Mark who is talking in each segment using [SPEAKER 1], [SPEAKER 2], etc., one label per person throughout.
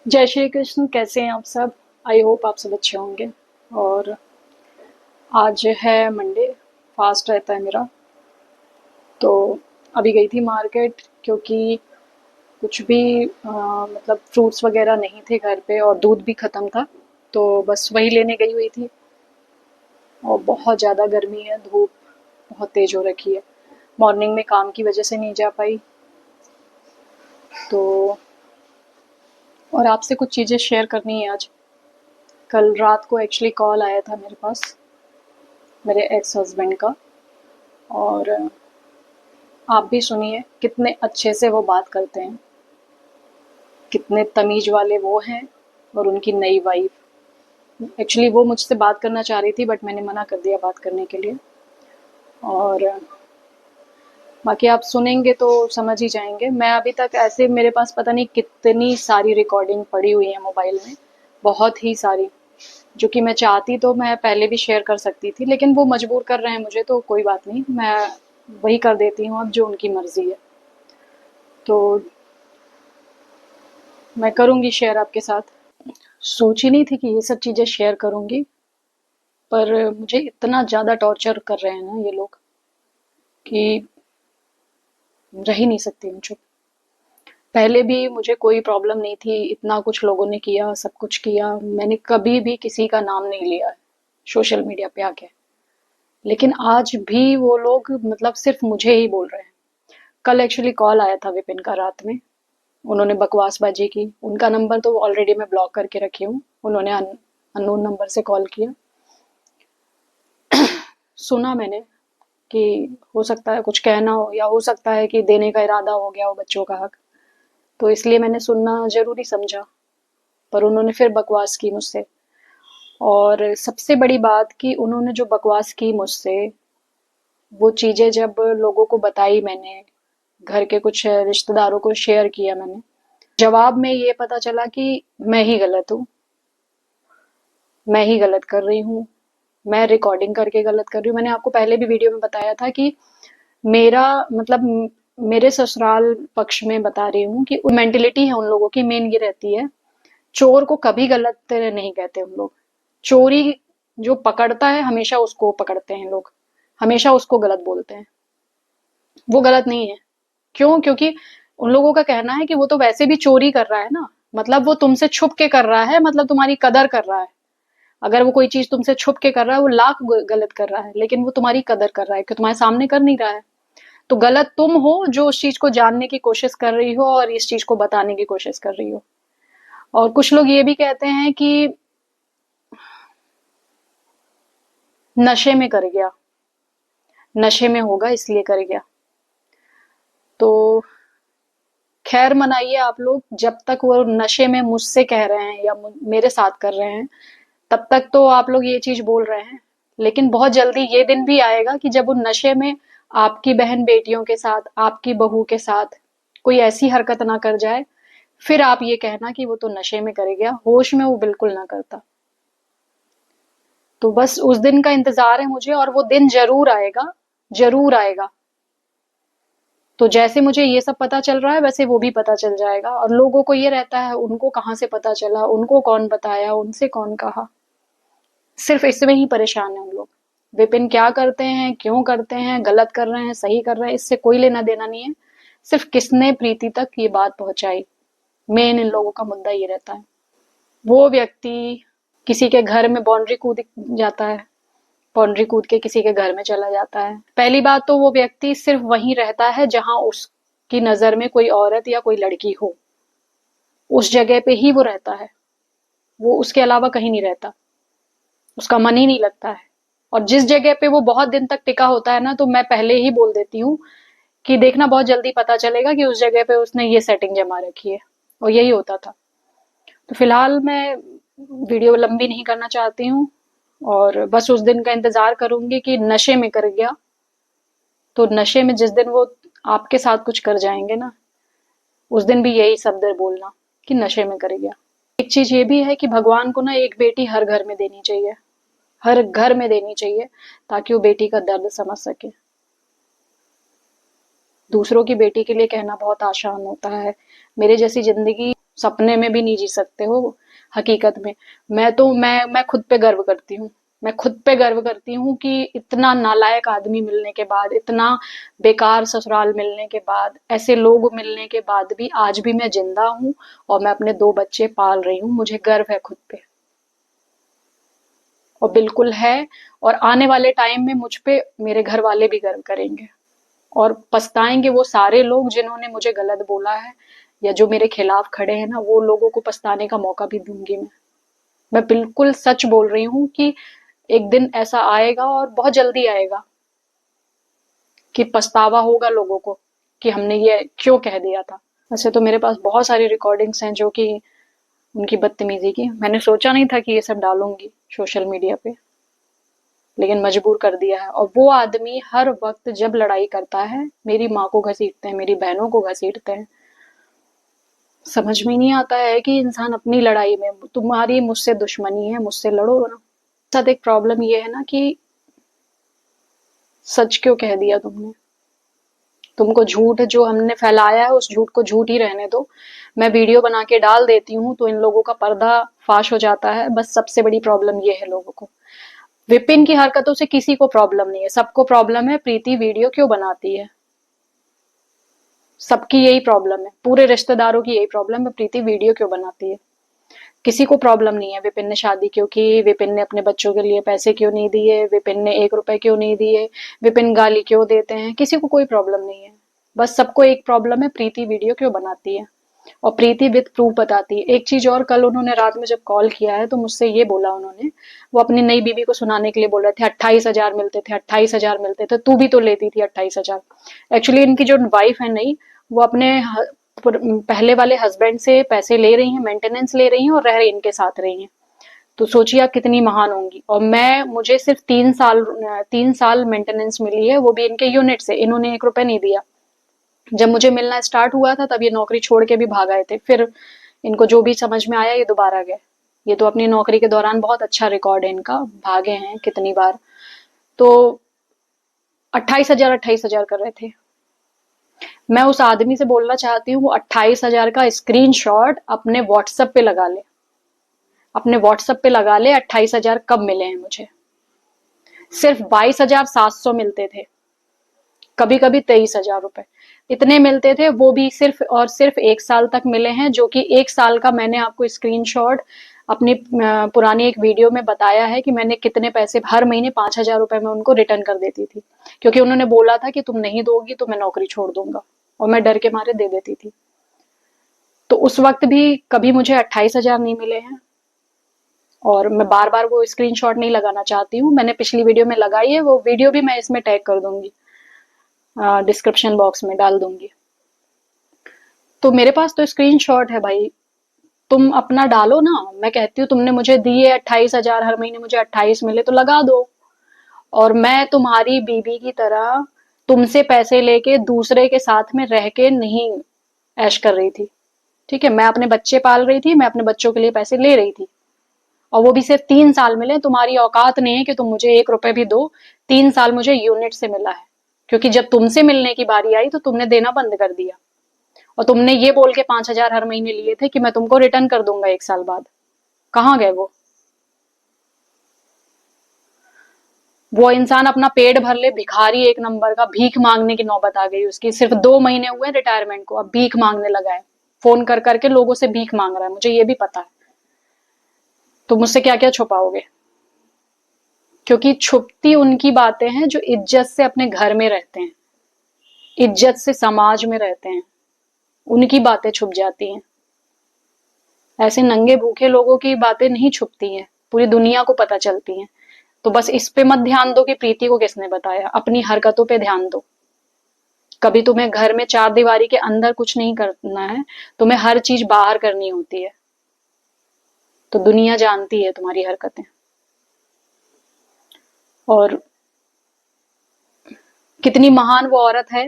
[SPEAKER 1] जय श्री कृष्ण। कैसे हैं आप सब? आई होप आप सब अच्छे होंगे। और आज है मंडे, फास्ट रहता है मेरा। तो अभी गई थी मार्केट क्योंकि कुछ भी मतलब फ्रूट्स वगैरह नहीं थे घर पे और दूध भी ख़त्म था। तो बस वही लेने गई हुई थी। और बहुत ज़्यादा गर्मी है, धूप बहुत तेज़ हो रखी है। मॉर्निंग में काम की वजह से नहीं जा पाई। तो और आपसे कुछ चीज़ें शेयर करनी है आज। कल रात को एक्चुअली कॉल आया था मेरे पास, मेरे एक्स हस्बैंड का। और आप भी सुनिए कितने अच्छे से वो बात करते हैं, कितने तमीज वाले वो हैं। और उनकी नई वाइफ, एक्चुअली वो मुझसे बात करना चाह रही थी बट मैंने मना कर दिया बात करने के लिए। और बाकी आप सुनेंगे तो समझ ही जाएंगे। मैं अभी तक ऐसे, मेरे पास पता नहीं कितनी सारी रिकॉर्डिंग पड़ी हुई है मोबाइल में, बहुत ही सारी, जो कि मैं चाहती तो मैं पहले भी शेयर कर सकती थी, लेकिन वो मजबूर कर रहे हैं मुझे, तो कोई बात नहीं, मैं वही कर देती हूँ अब जो उनकी मर्जी है। तो मैं करूँगी शेयर आपके साथ। सोची नहीं थी कि ये सब चीज़ें शेयर करूँगी, पर मुझे इतना ज़्यादा टॉर्चर कर रहे हैं ना ये लोग कि रह ही नहीं सकती मैं चुप। पहले भी मुझे कोई प्रॉब्लम नहीं थी, इतना कुछ लोगों ने किया, सब कुछ किया, मैंने कभी भी किसी का नाम नहीं लिया है सोशल मीडिया पे आके। लेकिन आज भी वो लोग मतलब सिर्फ मुझे ही बोल रहे हैं। कल एक्चुअली कॉल आया था विपिन का रात में। उन्होंने बकवासबाजी की। उनका नंबर तो ऑलरेडी मैं ब्लॉक करके रखी हूँ। उन्होंने अननोन नंबर से कॉल किया। सुना मैंने कि हो सकता है कुछ कहना हो, या हो सकता है कि देने का इरादा हो गया हो बच्चों का हक। तो इसलिए मैंने सुनना जरूरी समझा। पर उन्होंने फिर बकवास की मुझसे। और सबसे बड़ी बात कि उन्होंने जो बकवास की मुझसे, वो चीजें जब लोगों को बताई मैंने, घर के कुछ रिश्तेदारों को शेयर किया मैंने, जवाब में ये पता चला कि मैं ही गलत हूँ। मैं ही गलत कर रही हूँ। मैं रिकॉर्डिंग करके गलत कर रही हूँ। मैंने आपको पहले भी वीडियो में बताया था कि मेरा मतलब मेरे ससुराल पक्ष में बता रही हूँ कि मेंटेलिटी है उन लोगों की, मेन ये रहती है, चोर को कभी गलत नहीं कहते उन लोग। चोरी जो पकड़ता है हमेशा उसको पकड़ते हैं लोग, हमेशा उसको गलत बोलते हैं। वो गलत नहीं है। क्यों? क्योंकि उन लोगों का कहना है कि वो तो वैसे भी चोरी कर रहा है ना, मतलब वो तुमसे छुप के कर रहा है, मतलब तुम्हारी कदर कर रहा है। अगर वो कोई चीज तुमसे छुप के कर रहा है, वो लाख गलत कर रहा है, लेकिन वो तुम्हारी कदर कर रहा है कि तुम्हारे सामने कर नहीं रहा है। तो गलत तुम हो जो उस चीज को जानने की कोशिश कर रही हो और इस चीज को बताने की कोशिश कर रही हो। और कुछ लोग ये भी कहते हैं कि नशे में कर गया, नशे में होगा इसलिए कर गया। तो खैर मनाइए आप लोग, जब तक वो नशे में मुझसे कह रहे हैं या मेरे साथ कर रहे हैं, तब तक तो आप लोग ये चीज बोल रहे हैं। लेकिन बहुत जल्दी ये दिन भी आएगा कि जब वो नशे में आपकी बहन बेटियों के साथ, आपकी बहू के साथ कोई ऐसी हरकत ना कर जाए, फिर आप ये कहना कि वो तो नशे में कर गया, होश में वो बिल्कुल ना करता। तो बस उस दिन का इंतजार है मुझे, और वो दिन जरूर आएगा, जरूर आएगा। तो जैसे मुझे ये सब पता चल रहा है वैसे वो भी पता चल जाएगा। और लोगों को ये रहता है उनको कहाँ से पता चला, उनको कौन बताया, उनसे कौन कहा। सिर्फ इसमें ही परेशान है उन लोग। विपिन क्या करते हैं, क्यों करते हैं, गलत कर रहे हैं, सही कर रहे हैं, इससे कोई लेना देना नहीं है। सिर्फ किसने प्रीति तक ये बात पहुंचाई, मेन इन लोगों का मुद्दा ये रहता है। वो व्यक्ति किसी के घर में बाउंड्री कूद जाता है, बाउंड्री कूद के किसी के घर में चला जाता है। पहली बात तो वो व्यक्ति सिर्फ वहीं रहता है जहां उसकी नजर में कोई औरत या कोई लड़की हो, उस जगह पे ही वो रहता है। वो उसके अलावा कहीं नहीं रहता, उसका मन ही नहीं लगता है। और जिस जगह पे वो बहुत दिन तक टिका होता है ना, तो मैं पहले ही बोल देती हूँ कि देखना बहुत जल्दी पता चलेगा कि उस जगह पे उसने ये सेटिंग जमा रखी है। और यही होता था। तो फिलहाल मैं वीडियो लंबी नहीं करना चाहती हूँ, और बस उस दिन का इंतजार करूंगी कि नशे में कर गया। तो नशे में जिस दिन वो आपके साथ कुछ कर जाएंगे ना, उस दिन भी यही शब्द बोलना कि नशे में कर गया। एक चीज ये भी है कि भगवान को ना एक बेटी हर घर में देनी चाहिए, हर घर में देनी चाहिए, ताकि वो बेटी का दर्द समझ सके। दूसरों की बेटी के लिए कहना बहुत आसान होता है, मेरे जैसी जिंदगी सपने में भी नहीं जी सकते हो हकीकत में। मैं खुद पे गर्व करती हूँ। मैं खुद पे गर्व करती हूँ कि इतना नालायक आदमी मिलने के बाद, इतना बेकार ससुराल मिलने के बाद, ऐसे लोग मिलने के बाद भी आज भी मैं जिंदा हूँ और मैं अपने 2 बच्चे पाल रही हूँ। मुझे गर्व है खुद पे, और बिल्कुल है। और आने वाले टाइम में मुझ पे मेरे घर वाले भी गर्व करेंगे, और पछताएंगे वो सारे लोग जिन्होंने मुझे गलत बोला है या जो मेरे खिलाफ खड़े हैं ना, वो लोगों को पछताने का मौका भी दूंगी मैं बिल्कुल सच बोल रही हूँ कि एक दिन ऐसा आएगा और बहुत जल्दी आएगा कि पछतावा होगा लोगों को कि हमने ये क्यों कह दिया था। वैसे तो मेरे पास बहुत सारी रिकॉर्डिंग्स हैं जो कि उनकी बदतमीजी की, मैंने सोचा नहीं था कि ये सब डालूंगी सोशल मीडिया पे, लेकिन मजबूर कर दिया है। और वो आदमी हर वक्त जब लड़ाई करता है मेरी माँ को घसीटते हैं, मेरी बहनों को घसीटते हैं। समझ में नहीं आता है कि इंसान अपनी लड़ाई में, तुम्हारी मुझसे दुश्मनी है, मुझसे लड़ो ना। साथ एक प्रॉब्लम ये है ना कि सच क्यों कह दिया तुमने? तुमको झूठ जो हमने फैलाया है उस झूठ को झूठ ही रहने दो। मैं वीडियो बना के डाल देती हूँ तो इन लोगों का पर्दा फाश हो जाता है। बस सबसे बड़ी प्रॉब्लम ये है लोगों को। विपिन की हरकतों से किसी को प्रॉब्लम नहीं है, सबको प्रॉब्लम है प्रीति वीडियो क्यों बनाती है। सबकी यही प्रॉब्लम है, पूरे रिश्तेदारों की यही प्रॉब्लम है, प्रीति वीडियो क्यों बनाती है। किसी को प्रॉब्लम नहीं है विपिन ने शादी क्यों की, विपिन ने अपने बच्चों के लिए पैसे क्यों नहीं दिए, विपिन ने 1 रुपए क्यों नहीं दिए, विपिन गाली क्यों देते हैं, किसी को कोई प्रॉब्लम नहीं है। बस सबको एक प्रॉब्लम है, प्रीति वीडियो क्यों बनाती है। और प्रीति विद प्रूफ बताती है। एक चीज और, कल उन्होंने रात में जब कॉल किया है तो मुझसे ये बोला उन्होंने, वो अपनी नई बीबी को सुनाने के लिए बोल रहे थे 28,000 मिलते थे, 28,000 मिलते थे, तू भी तो लेती थी 28,000। एक्चुअली इनकी जो वाइफ है नई, वो अपने पहले वाले हस्बैंड से पैसे ले रही हैं, मेंटेनेंस ले रही हैं और रह रही इनके साथ रही हैं। तो सोचिए आप कितनी महान होंगी। और मुझे सिर्फ 3 साल मेंटेनेंस मिली है, वो भी इनके यूनिट से। इन्होंने 1 रुपए नहीं दिया। जब मुझे मिलना स्टार्ट हुआ था तब ये नौकरी छोड़ के भी भाग आए थे। फिर इनको जो भी समझ में आया ये दोबारा गए। ये तो अपनी नौकरी के दौरान बहुत अच्छा रिकॉर्ड है इनका, भागे हैं कितनी बार। तो 28,000 कर रहे थे। मैं उस आदमी से बोलना चाहती हूँ वो 28,000 का स्क्रीनशॉट अपने व्हाट्सएप पे लगा ले, अपने व्हाट्सएप पे लगा ले 28,000 कब मिले हैं मुझे। सिर्फ 22,700 मिलते थे, कभी कभी 23,000 रुपए इतने मिलते थे। वो भी सिर्फ और सिर्फ 1 साल तक मिले हैं, जो कि 1 साल का मैंने आपको स्क्रीनशॉट अपनी पुरानी एक वीडियो में बताया है कि मैंने कितने पैसे हर महीने 5,000 रुपए में उनको रिटर्न कर देती थी, क्योंकि उन्होंने बोला था कि तुम नहीं दोगी तो मैं नौकरी छोड़ दूंगा, और मैं डर के मारे दे देती थी। तो उस वक्त भी कभी मुझे 28,000 नहीं मिले हैं। और मैं बार बार वो स्क्रीनशॉट नहीं लगाना चाहती हूँ, मैंने पिछली वीडियो में लगाई है, वो वीडियो भी मैं इसमें टैग कर दूंगी, डिस्क्रिप्शन बॉक्स में डाल दूंगी। तो मेरे पास तो स्क्रीनशॉट है भाई, तुम अपना डालो ना। मैं कहती हूँ तुमने मुझे दिए 28,000, हर महीने मुझे 28 मिले तो लगा दो। और मैं तुम्हारी बीबी की तरह तुमसे पैसे लेके दूसरे के साथ में रह के नहीं ऐश कर रही थी। ठीक है, मैं अपने बच्चे पाल रही थी, मैं अपने बच्चों के लिए पैसे ले रही थी, और वो भी सिर्फ 3 साल मिले। तुम्हारी औकात नहीं है कि तुम मुझे 1 रुपए भी दो। 3 साल मुझे यूनिट से मिला है, क्योंकि जब तुमसे मिलने की बारी आई तो तुमने देना बंद कर दिया। और तुमने ये बोल के 5,000 हर महीने लिए थे कि मैं तुमको रिटर्न कर दूंगा 1 साल बाद। कहाँ गए वो इंसान अपना पेट भर ले, भिखारी एक नंबर का, भीख मांगने की नौबत आ गई उसकी। सिर्फ 2 महीने हुए रिटायरमेंट को, अब भीख मांगने लगा है, फोन कर करके लोगों से भीख मांग रहा है, मुझे ये भी पता है। तो मुझसे क्या क्या छुपाओगे? क्योंकि छुपती उनकी बातें हैं जो इज्जत से अपने घर में रहते हैं, इज्जत से समाज में रहते हैं, उनकी बातें छुप जाती हैं। ऐसे नंगे भूखे लोगों की बातें नहीं छुपती हैं, पूरी दुनिया को पता चलती हैं। तो बस इस पे मत ध्यान दो कि प्रीति को किसने बताया, अपनी हरकतों पे ध्यान दो। कभी तुम्हें घर में 4 दीवारी के अंदर कुछ नहीं करना है, तुम्हें हर चीज बाहर करनी होती है। तो दुनिया जानती है तुम्हारी हरकतें। और कितनी महान वो औरत है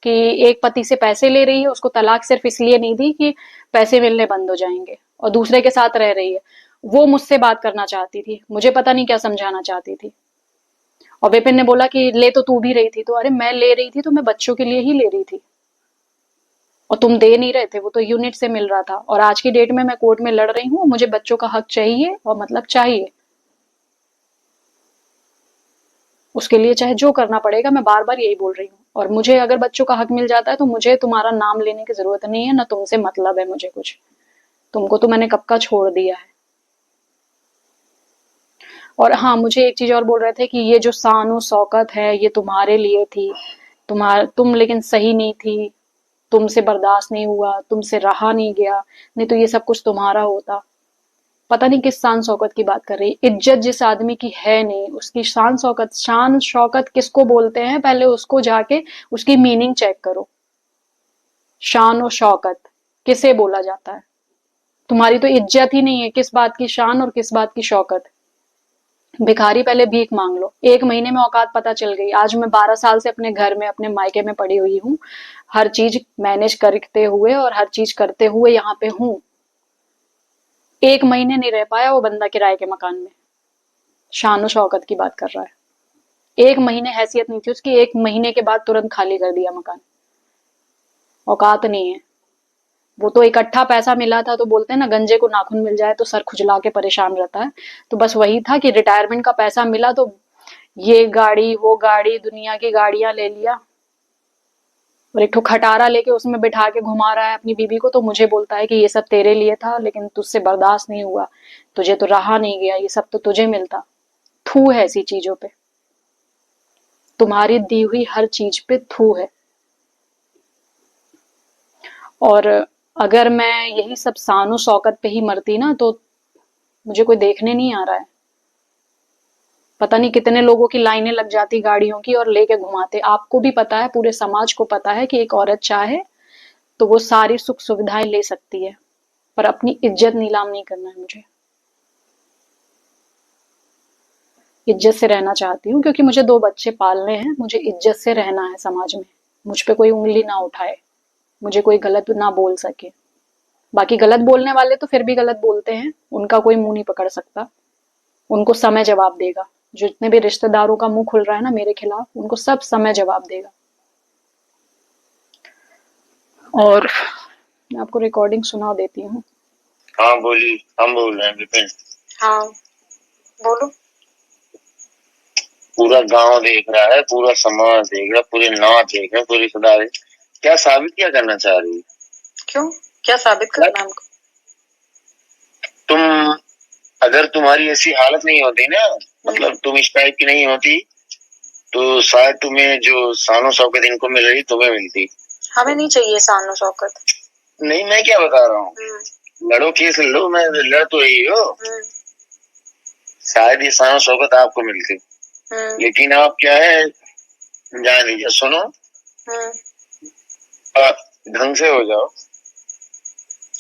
[SPEAKER 1] कि एक पति से पैसे ले रही है, उसको तलाक सिर्फ इसलिए नहीं दी कि पैसे मिलने बंद हो जाएंगे, और दूसरे के साथ रह रही है। वो मुझसे बात करना चाहती थी, मुझे पता नहीं क्या समझाना चाहती थी। और विपिन ने बोला कि ले तो तू भी रही थी, तो अरे मैं ले रही थी तो मैं बच्चों के लिए ही ले रही थी। और तुम दे नहीं रहे थे, वो तो यूनिट से मिल रहा था। और आज की डेट में मैं कोर्ट में लड़ रही हूँ, मुझे बच्चों का हक चाहिए, और मतलब चाहिए। उसके लिए चाहे जो करना पड़ेगा, मैं बार बार यही बोल रही हूँ। और मुझे अगर बच्चों का हक मिल जाता है तो मुझे तुम्हारा नाम लेने की जरूरत नहीं है, ना तुमसे मतलब है मुझे कुछ। तुमको तो मैंने कब का छोड़ दिया है। और हाँ, मुझे एक चीज और बोल रहे थे कि ये जो शान शौकत है ये तुम्हारे लिए थी, तुम लेकिन सही नहीं थी, तुमसे बर्दाश्त नहीं हुआ, तुमसे रहा नहीं गया, नहीं तो ये सब कुछ तुम्हारा होता। पता नहीं किस शान शौकत की बात कर रही है। इज्जत जिस आदमी की है नहीं, उसकी शान शौकत किसको बोलते हैं, पहले उसको जाके उसकी मीनिंग चेक करो। शान और शौकत किसे बोला जाता है? तुम्हारी तो इज्जत ही नहीं है, किस बात की शान और किस बात की शौकत? भिखारी पहले भीख मांग लो। 1 महीने में औकात पता चल गई। आज मैं 12 साल से अपने घर में, अपने मायके में पड़ी हुई हूँ, हर चीज मैनेज करते हुए और हर चीज करते हुए यहाँ पे हूँ। 1 महीने नहीं रह पाया वो बंदा किराए के मकान में, शान शौकत की बात कर रहा है। 1 महीने हैसियत नहीं थी उसकी, 1 महीने के बाद तुरंत खाली कर दिया मकान। औकात नहीं है। वो तो इकट्ठा पैसा मिला था, तो बोलते हैं ना, गंजे को नाखून मिल जाए तो सर खुजला के परेशान रहता है। तो बस वही था कि रिटायरमेंट का पैसा मिला तो ये गाड़ी वो गाड़ी, दुनिया की गाड़ियां ले लिया। और एक ठो खटारा लेके उसमें बिठा के घुमा रहा है अपनी बीबी को, तो मुझे बोलता है कि ये सब तेरे लिए था, लेकिन तुझसे बर्दाश्त नहीं हुआ, तुझे तो रहा नहीं गया, ये सब तो तुझे मिलता। थू है ऐसी चीजों पे, तुम्हारी दी हुई हर चीज पे थू है। और अगर मैं यही सब शानो शौकत पे ही मरती ना, तो मुझे कोई देखने नहीं आ रहा है। पता नहीं कितने लोगों की लाइनें लग जाती गाड़ियों की और लेके घुमाते। आपको भी पता है, पूरे समाज को पता है कि एक औरत चाहे तो वो सारी सुख सुविधाएं ले सकती है, पर अपनी इज्जत नीलाम नहीं करना है मुझे। इज्जत से रहना चाहती हूँ, क्योंकि मुझे 2 बच्चे पालने हैं, मुझे इज्जत से रहना है समाज में। मुझ पे कोई उंगली ना उठाए, मुझे कोई गलत ना बोल सके। बाकी गलत बोलने वाले तो फिर भी गलत बोलते हैं, उनका कोई मुंह नहीं पकड़ सकता। उनको समय जवाब देगा। जितने भी रिश्तेदारों का मुंह खुल रहा है ना मेरे खिलाफ, उनको सब समय जवाब देगा। और मैं आपको रिकॉर्डिंग सुना देती हूँ।
[SPEAKER 2] हाँ बोली, हम बोल रहे हैं विपिन।
[SPEAKER 1] हाँ बोलो।
[SPEAKER 2] पूरा गांव देख रहा है, पूरा समाज देख रहा है, पूरे नाच देख रहे हैं, पूरी रिश्तेदारी। क्या साबित क्या करना चाह रही है?
[SPEAKER 1] क्यों? क्या साबित करना है हमको?
[SPEAKER 2] तुम, अगर तुम्हारी ऐसी हालत नहीं होती ना, मतलब तुम इस टाइप की नहीं होती, तो शायद तुम्हें जो शानो शौकत इनको मिल रही तुम्हें मिलती।
[SPEAKER 1] हमें नहीं चाहिए शानो शौकत।
[SPEAKER 2] नहीं, मैं क्या बता रहा हूँ, लड़ो केस लो, मैं लड़ तो रही हो, शायद ये शानो शौकत आपको मिलती। लेकिन आप क्या है, जान लीजिए, सुनो, ढंग से हो जाओ।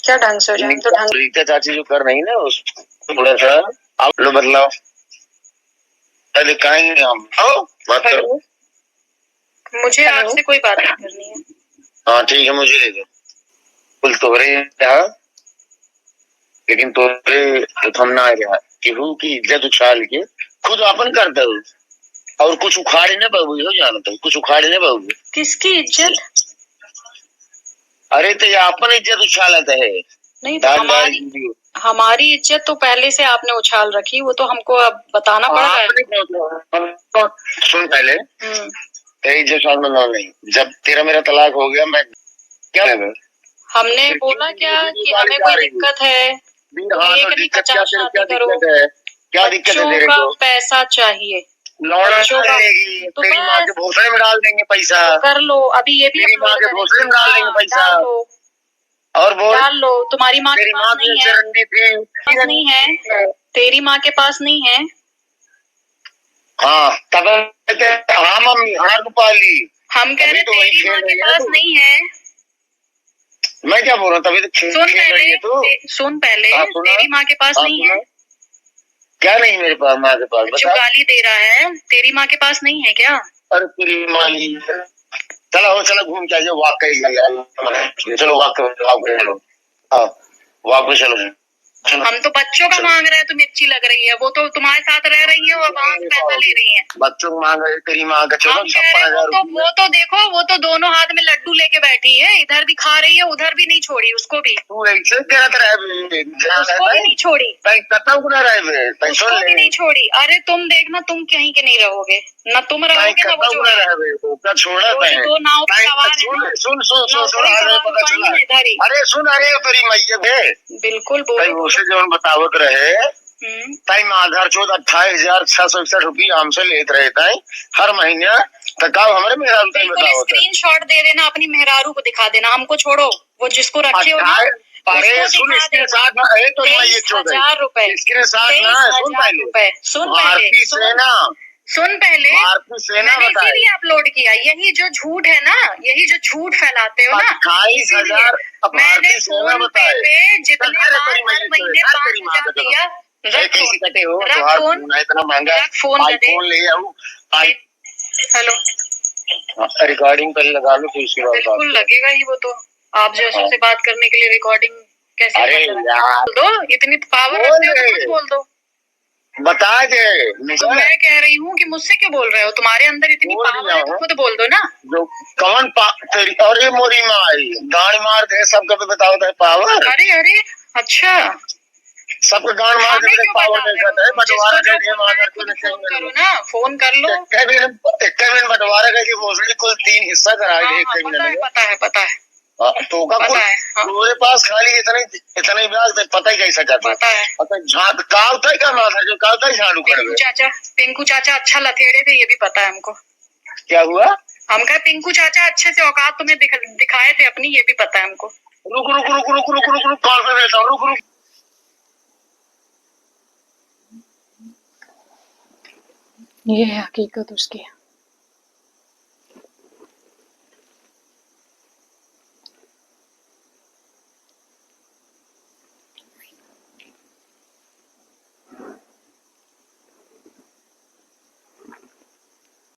[SPEAKER 1] क्या ढंग से हो जाए? तो ढंग
[SPEAKER 2] रीता चाची जो कर रही ना, उसको थोड़ा सा आप लो बदलाव। पहले कहेंगे हम, आओ बात करो।
[SPEAKER 1] मुझे आपसे कोई बात नहीं करनी है।
[SPEAKER 2] हाँ ठीक है, मुझे दे दो। कुल तोरे यहाँ, लेकिन तोरे तो थमना रहा केहू की इज्जत उछाल के खुद अपन करते हो, और कुछ उखाड़े न पाओगे, हो जानते हो, कुछ उखाड़े न पाओगे।
[SPEAKER 1] किसकी इज्जत?
[SPEAKER 2] अरे तो ये अपन इज्जत उछालता है।
[SPEAKER 1] नहीं तो हमारी इज्जत तो पहले से आपने उछाल रखी, वो तो हमको अब बताना पड़ रहा है।
[SPEAKER 2] सुन पहले, तेरी इज्जत उछालना नहीं, जब तेरा मेरा तलाक हो गया, मैं क्या है?
[SPEAKER 1] हमने बोला क्या कि हमें कोई दिक्कत है?
[SPEAKER 2] हाँ, तो दिक्कत क्या, तेरे क्या दिक्कत है? क्या दिक्कत है तेरे को?
[SPEAKER 1] पैसा चाहिए,
[SPEAKER 2] लौड़ा रहेगी,
[SPEAKER 1] तो
[SPEAKER 2] तेरी माँ के भोसले में डाल देंगे पैसा।
[SPEAKER 1] तो कर लो, अभी ये भी
[SPEAKER 2] तेरी माँ के भोसले में डाल देंगे पैसा। और बोल,
[SPEAKER 1] डाल लो। तुम्हारी माँ के पास नहीं है, नहीं है, तेरी माँ के पास नहीं है।
[SPEAKER 2] हाँ तब हाँ मम्मी, हाँ रूपाली,
[SPEAKER 1] हम कह रहे तेरी माँ के पास नहीं है।
[SPEAKER 2] मैं क्या बोल रहा हूँ, तभी तो खेल रही है तू।
[SPEAKER 1] सुन पहले, तेरी माँ के पास नहीं है।
[SPEAKER 2] क्या नहीं मेरे पास, माँ के पास?
[SPEAKER 1] जो गाली दे रहा है, तेरी माँ के पास नहीं है क्या?
[SPEAKER 2] अरे तेरी माँ, चलो चलो घूम के वॉक कर, चलो वॉक चलो, वॉक पे चलो।
[SPEAKER 1] हम तो बच्चों का मांग रहे हैं, तो मिर्ची लग रही है। वो तो तुम्हारे साथ रह रही है और वहां से पैसा ले रही है।
[SPEAKER 2] बच्चों को मांग रहे, तेरी माँ का चलो
[SPEAKER 1] हम कह रहे हैं,
[SPEAKER 2] 56,000
[SPEAKER 1] वो तो देखो, वो तो दोनों हाथ में लड्डू लेके बैठी है, इधर भी खा रही है, उधर भी नहीं छोड़ी उसको भी।
[SPEAKER 2] तू ऐसे करत
[SPEAKER 1] उसको भी
[SPEAKER 2] रहे
[SPEAKER 1] नहीं छोड़ी,
[SPEAKER 2] कतौ को ना रहे पैसों
[SPEAKER 1] उसको भी नहीं छोड़ी। अरे तुम देखना, तुम कहीं के नहीं रहोगे, ना तुम रहोगे ना वो जो है।
[SPEAKER 2] छोड़ा
[SPEAKER 1] वो जो दो नाव पे सवार है ना,
[SPEAKER 2] सुन सुन सुन सुन
[SPEAKER 1] नौकरी
[SPEAKER 2] अरे
[SPEAKER 1] सवार
[SPEAKER 2] पता
[SPEAKER 1] पाई
[SPEAKER 2] चला
[SPEAKER 1] है इधर ही।
[SPEAKER 2] अरे सुन अरे तेरी मैया बे
[SPEAKER 1] बिल्कुल
[SPEAKER 2] भाई
[SPEAKER 1] बोलो।
[SPEAKER 2] उसे जो बतावत रहे टाइम आधार 28,661 रुपया हमसे लेत रहे ताई हर महीने तकाव हमारे मेरा
[SPEAKER 1] बिल्कुल स्क्रीनशॉट दे देना, अपनी मेहरारू को दिखा देना, हमको छोड़ो। वो जिसको रखे हो ना,
[SPEAKER 2] अरे सुन इसके साथ ना अरे तो ये
[SPEAKER 1] 23,000
[SPEAKER 2] इसके साथ ना सुन पहले
[SPEAKER 1] सुन
[SPEAKER 2] भारतीय सेना
[SPEAKER 1] सुन पहले
[SPEAKER 2] भारतीय सेना
[SPEAKER 1] मैंने
[SPEAKER 2] बताए
[SPEAKER 1] इसीलिए अपलोड किया। यही जो झूठ है ना, यही जो झूठ फैलाते हो ना,
[SPEAKER 2] 28,000
[SPEAKER 1] मैंने
[SPEAKER 2] भारतीय सेना
[SPEAKER 1] फोन पे
[SPEAKER 2] बताए
[SPEAKER 1] पे जितने बार हर महीने 5,000 दिया। रख
[SPEAKER 2] कैसे कटे हो
[SPEAKER 1] रख
[SPEAKER 2] तो
[SPEAKER 1] फोन,
[SPEAKER 2] इतना महंगा
[SPEAKER 1] रख फोन
[SPEAKER 2] आईफोन ले आऊं
[SPEAKER 1] हेलो
[SPEAKER 2] रिकॉर्डिंग पर लगा लो फिर उसके बाद
[SPEAKER 1] बिल्कुल लगेगा ही वो तो। आप जैसों से बात करने के लिए रिकॉर्डिंग कैसे
[SPEAKER 2] अरे यार
[SPEAKER 1] बोल दो, इतनी पावर रखते हो तो खुद बोल दो।
[SPEAKER 2] बता दे
[SPEAKER 1] तो मैं कह रही हूँ कि मुझसे क्यों बोल रहे हो? तुम्हारे अंदर इतनी पावर है तो खुद बोल दो ना।
[SPEAKER 2] जो कौन तेरी और ये मोरी माँ आई गाड़ मार दे सबको भी बताओ तो पावर।
[SPEAKER 1] अरे अरे अच्छा,
[SPEAKER 2] सबको गाड़ मार दे पावर देता है बंटवारा दे दे मार
[SPEAKER 1] खुद फोन करो ना, फोन कर लो।
[SPEAKER 2] एक मिनट बंटवारा का जी भोसड़ी कुल 3 हिस्सा करा दे एक मिनट में
[SPEAKER 1] पता है
[SPEAKER 2] तो का कुल मेरे पास खाली इतने ब्याज दे पता ही कैसा जाता
[SPEAKER 1] पता है।
[SPEAKER 2] पता झाग काल तक का माथा जो काल तक झाड़ू कर
[SPEAKER 1] पिंकू चाचा अच्छा लथेड़े थे, ये भी पता है हमको।
[SPEAKER 2] क्या हुआ?
[SPEAKER 1] हम कहा पिंकू चाचा अच्छे से औकात तुम्हें दिखाए थे अपनी, ये भी पता है हमको।
[SPEAKER 2] रुक रुक रुक रुक रुक रुक रुक कॉल पे बैठा रुक रुक।
[SPEAKER 1] ये है हकीकत उसकी।